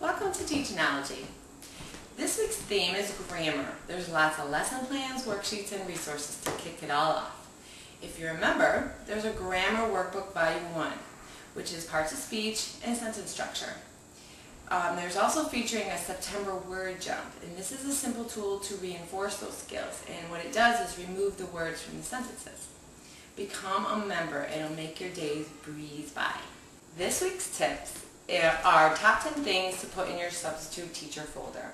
Welcome to Teachonology. This week's theme is grammar. There's lots of lesson plans, worksheets, and resources to kick it all off. If you remember, there's a Grammar Workbook Volume 1, which is parts of speech and sentence structure. There's also featuring a September word jump, and this is a simple tool to reinforce those skills, and what it does is remove the words from the sentences. Become a member, and it'll make your days breeze by. This week's tips are top 10 things to put in your substitute teacher folder.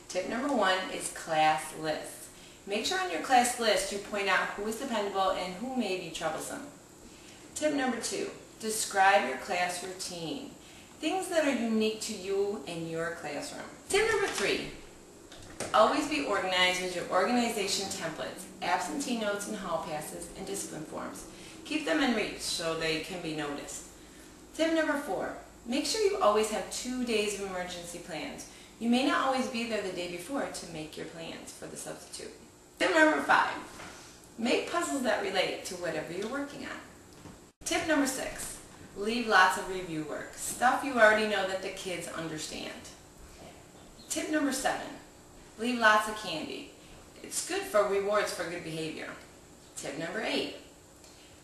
Tip number 1 is class lists. Make sure on your class list you point out who is dependable and who may be troublesome. Tip number 2, describe your class routine. Things that are unique to you and your classroom. Tip number 3, always be organized with your organization templates, absentee notes and hall passes, and discipline forms. Keep them in reach so they can be noticed. Tip number 4, make sure you always have 2 days of emergency plans. You may not always be there the day before to make your plans for the substitute. Tip number 5, make puzzles that relate to whatever you're working on. Tip number 6, leave lots of review work, stuff you already know that the kids understand. Tip number 7, leave lots of candy. It's good for rewards for good behavior. Tip number 8,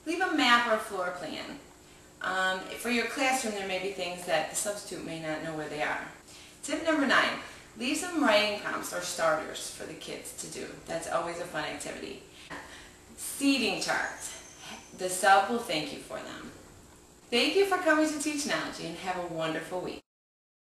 leave a map or a floor plan. For your classroom, there may be things that the substitute may not know where they are. Tip number 9, leave some writing prompts or starters for the kids to do. That's always a fun activity. Seating charts. The sub will thank you for them. Thank you for coming to Teachonology and have a wonderful week.